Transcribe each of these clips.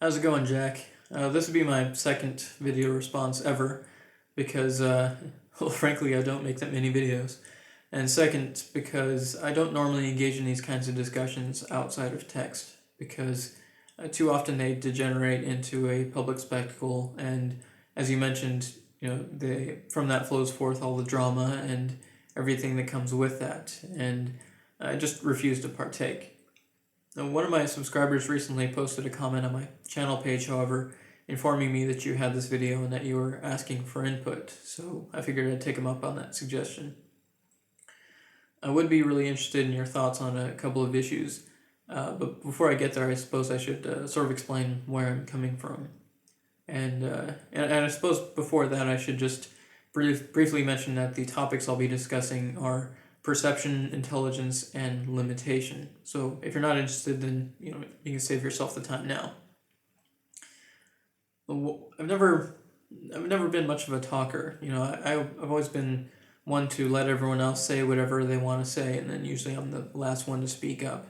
How's it going, Jack? This would be my second video response ever because, well, frankly, I don't make that many videos. And second, because I don't normally engage in these kinds of discussions outside of text because too often they degenerate into a public spectacle. And as you mentioned, from that flows forth all the drama and everything that comes with that. And I just refuse to partake. Now, one of my subscribers recently posted a comment on my channel page, however, informing me that you had this video and that you were asking for input, so I figured I'd take him up on that suggestion. I would be really interested in your thoughts on a couple of issues, but before I get there, I suppose I should sort of explain where I'm coming from. And I suppose before that, I should just briefly mention that the topics I'll be discussing are perception, intelligence, and limitation. So if you're not interested, then you can save yourself the time now. I've never been much of a talker. I've always been one to let everyone else say whatever they want to say, and then usually I'm the last one to speak up.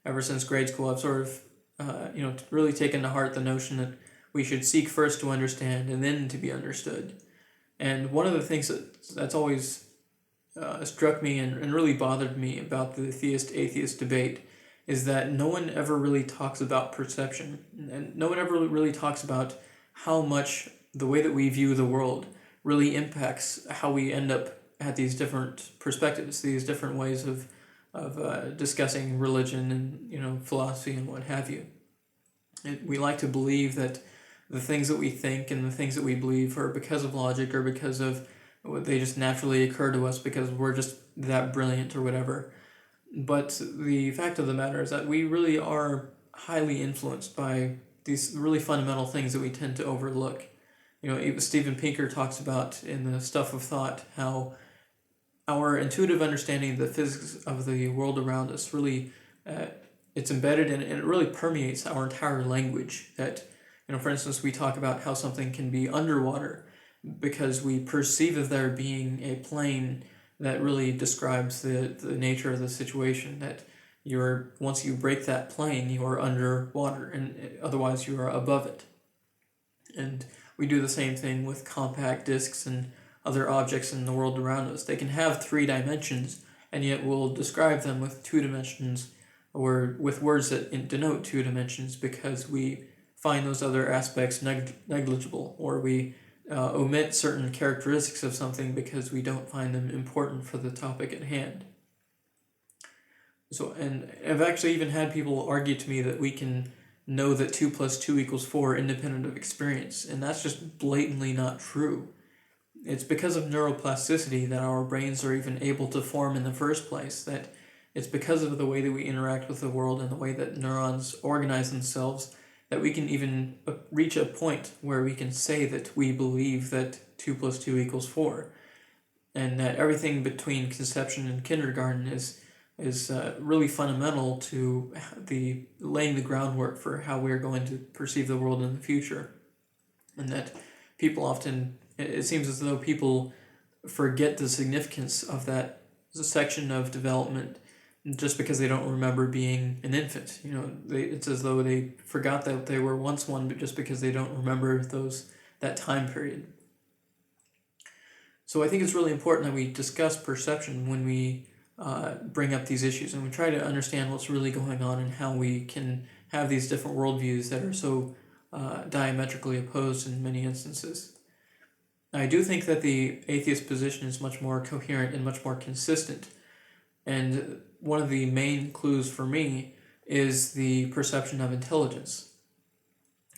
Ever since grade school, I've sort of really taken to heart the notion that we should seek first to understand and then to be understood. And one of the things that's always struck me and really bothered me about the theist-atheist debate is that no one ever really talks about perception, and no one ever really talks about how much the way that we view the world really impacts how we end up at these different perspectives, these different ways of discussing religion and philosophy and what have you. We like to believe that the things that we think and the things that we believe are because of logic or because of they just naturally occur to us because we're just that brilliant or whatever. But the fact of the matter is that we really are highly influenced by these really fundamental things that we tend to overlook. Even Steven Pinker talks about in the Stuff of Thought how our intuitive understanding of the physics of the world around us really, it's embedded in, and it really permeates our entire language. That, for instance, we talk about how something can be underwater because we perceive of there being a plane that really describes the nature of the situation, that once you break that plane, you are underwater, and otherwise you are above it. And we do the same thing with compact discs and other objects in the world around us. They can have 3 dimensions, and yet we'll describe them with 2 dimensions, or with words that denote 2 dimensions, because we find those other aspects negligible, or we omit certain characteristics of something because we don't find them important for the topic at hand. So, and I've actually even had people argue to me that we can know that 2 plus 2 equals 4 independent of experience, and that's just blatantly not true. It's because of neuroplasticity that our brains are even able to form in the first place, that it's because of the way that we interact with the world and the way that neurons organize themselves that we can even reach a point where we can say that we believe that 2 plus 2 equals 4, and that everything between conception and kindergarten is really fundamental to laying the groundwork for how we're going to perceive the world in the future. And that people often, it seems as though people forget the significance of that section of development just because they don't remember being an infant. It's as though they forgot that they were once one, but just because they don't remember that time period. So I think it's really important that we discuss perception when we bring up these issues, and we try to understand what's really going on and how we can have these different worldviews that are so diametrically opposed in many instances. I do think that the atheist position is much more coherent and much more consistent, and one of the main clues for me is the perception of intelligence.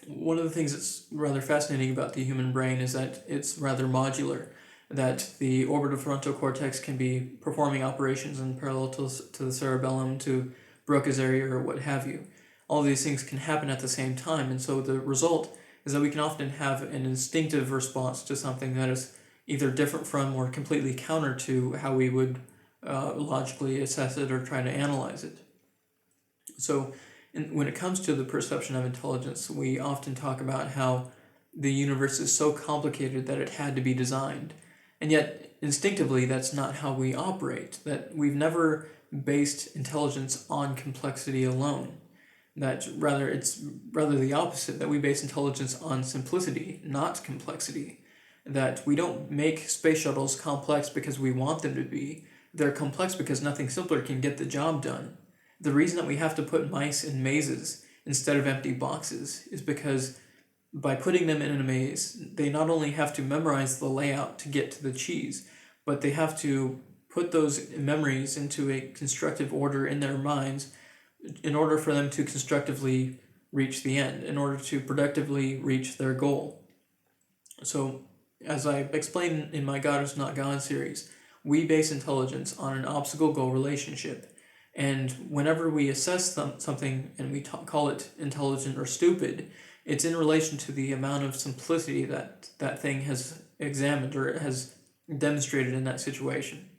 One of the things that's rather fascinating about the human brain is that it's rather modular, that the orbitofrontal cortex can be performing operations in parallel to the cerebellum, to Broca's area, or what have you. All of these things can happen at the same time, and so the result is that we can often have an instinctive response to something that is either different from or completely counter to how we would logically assess it or try to analyze it. So when it comes to the perception of intelligence, we often talk about how the universe is so complicated that it had to be designed. And yet, instinctively, that's not how we operate, that we've never based intelligence on complexity alone. That it's rather the opposite, that we base intelligence on simplicity, not complexity. That we don't make space shuttles complex because we want them to be. They're complex because nothing simpler can get the job done. The reason that we have to put mice in mazes instead of empty boxes is because by putting them in a maze, they not only have to memorize the layout to get to the cheese, but they have to put those memories into a constructive order in their minds in order for them to constructively reach the end, in order to productively reach their goal. So, as I explained in my God is Not God series, we base intelligence on an obstacle-goal relationship. And whenever we assess something and we call it intelligent or stupid, it's in relation to the amount of simplicity that that thing has examined or has demonstrated in that situation.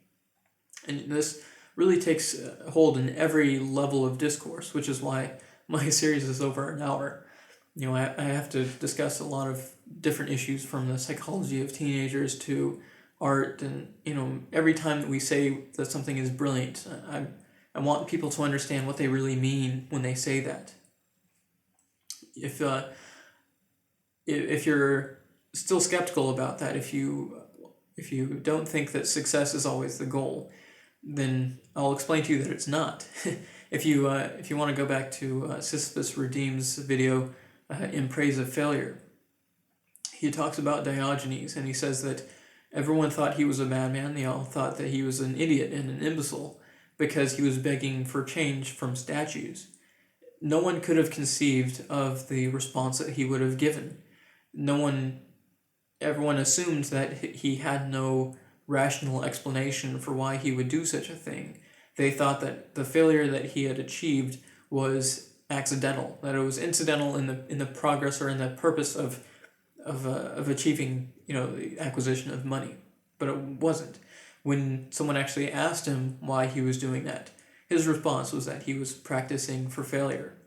And this really takes hold in every level of discourse, which is why my series is over an hour. I have to discuss a lot of different issues, from the psychology of teenagers to art, and every time that we say that something is brilliant, I want people to understand what they really mean when they say that. If you're still skeptical about that, if you don't think that success is always the goal, then I'll explain to you that it's not. If you want to go back to Sisyphus Redeem's video, In Praise of Failure, he talks about Diogenes, and he says that everyone thought he was a madman. They all thought that he was an idiot and an imbecile because he was begging for change from statues. No one could have conceived of the response that he would have given. Everyone assumed that he had no rational explanation for why he would do such a thing. They thought that the failure that he had achieved was accidental, that it was incidental in the progress or in the purpose of achieving the acquisition of money, but it wasn't. When someone actually asked him why he was doing that, his response was that he was practicing for failure.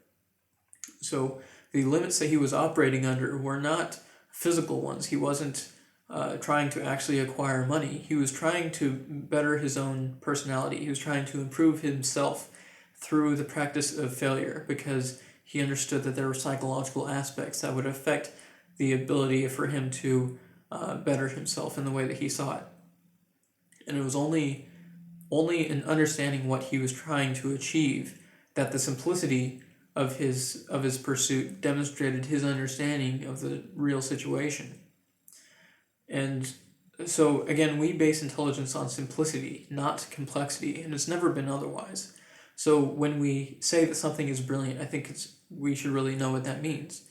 So the limits that he was operating under were not physical ones. He wasn't trying to actually acquire money. He was trying to better his own personality. He was trying to improve himself through the practice of failure, because he understood that there were psychological aspects that would affect the ability for him to better himself in the way that he saw it. And it was only in understanding what he was trying to achieve that the simplicity of his pursuit demonstrated his understanding of the real situation. And so again, we base intelligence on simplicity, not complexity, and it's never been otherwise. So when we say that something is brilliant, I think we should really know what that means.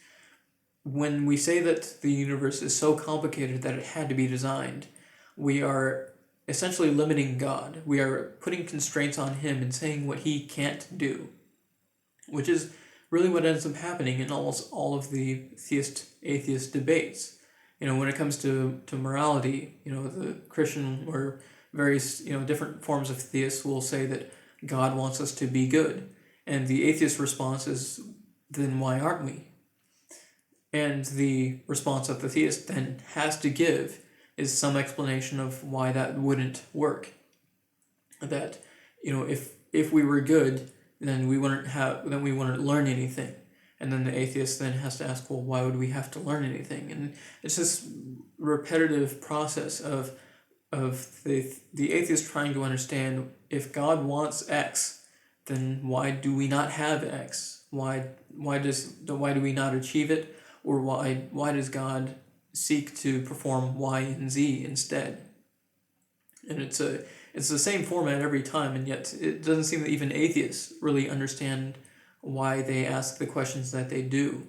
When we say that the universe is so complicated that it had to be designed, we are essentially limiting God. We are putting constraints on him and saying what he can't do, which is really what ends up happening in almost all of the theist-atheist debates. When it comes to morality, the Christian or various, different forms of theists will say that God wants us to be good. And the atheist response is, then why aren't we? And the response that the theist then has to give is some explanation of why that wouldn't work. That, if we were good, then we wouldn't learn anything. And then the atheist then has to ask, well, why would we have to learn anything? And it's this repetitive process of the atheist trying to understand, if God wants X, then why do we not have X? Why do we not achieve it? Or why does God seek to perform Y and Z instead? And it's the same format every time, and yet it doesn't seem that even atheists really understand why they ask the questions that they do.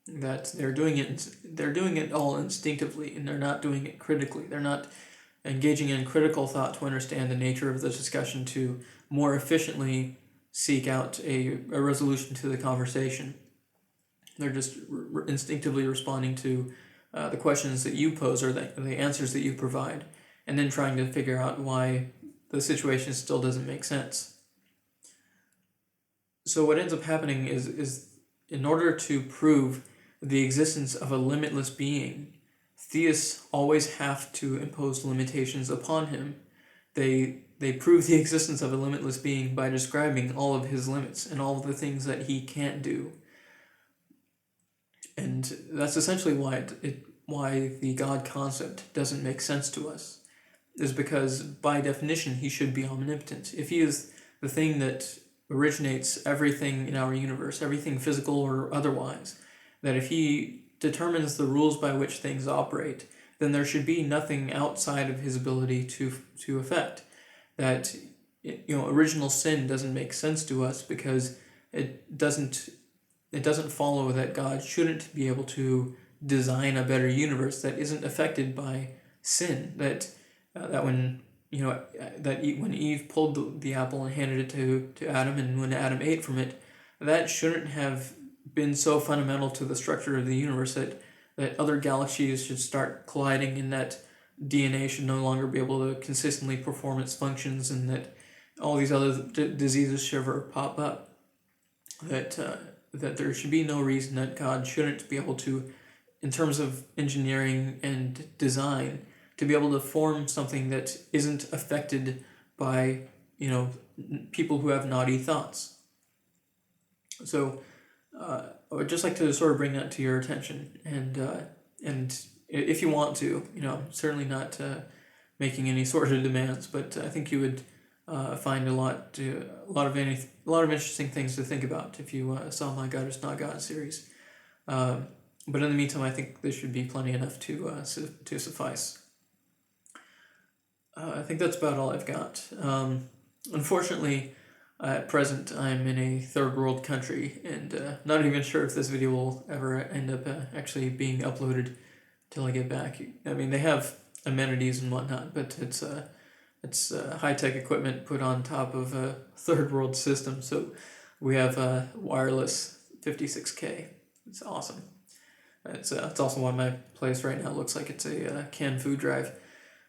That they're doing it all instinctively, and they're not doing it critically. They're not engaging in critical thought to understand the nature of the discussion, to more efficiently seek out a resolution to the conversation. They're just instinctively responding to the questions that you pose or the answers that you provide, and then trying to figure out why the situation still doesn't make sense. So what ends up happening is in order to prove the existence of a limitless being, theists always have to impose limitations upon him. they prove the existence of a limitless being by describing all of his limits and all of the things that he can't do. And that's essentially why the God concept doesn't make sense to us, is because by definition he should be omnipotent. If he is the thing that originates everything in our universe, everything physical or otherwise, that if he determines the rules by which things operate, then there should be nothing outside of his ability to affect. That original sin doesn't make sense to us because it doesn't follow that God shouldn't be able to design a better universe that isn't affected by sin. That when when Eve pulled the apple and handed it to Adam, and when Adam ate from it, that shouldn't have been so fundamental to the structure of the universe that other galaxies should start colliding, and that DNA should no longer be able to consistently perform its functions, and that all these other diseases should ever pop up. That there should be no reason that God shouldn't be able to, in terms of engineering and design, to be able to form something that isn't affected by people who have naughty thoughts. So I would just like to sort of bring that to your attention, and if you want to, certainly not making any sort of demands, but I think you would find a lot of interesting things to think about if you saw my God is Not God series. But in the meantime, I think this should be plenty enough to suffice. I think that's about all I've got. Unfortunately, at present, I'm in a third world country, and not even sure if this video will ever end up actually being uploaded till I get back. I mean, they have amenities and whatnot, but it's high-tech equipment put on top of a third world system. So we have wireless 56K. It's awesome. It's also why my place right now looks like it's a canned food drive.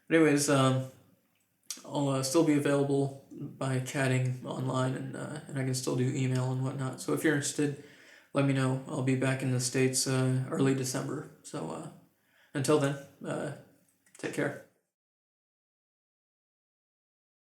But anyways, I'll still be available by chatting online, and I can still do email and whatnot. So if you're interested, let me know. I'll be back in the States early December. So until then, take care.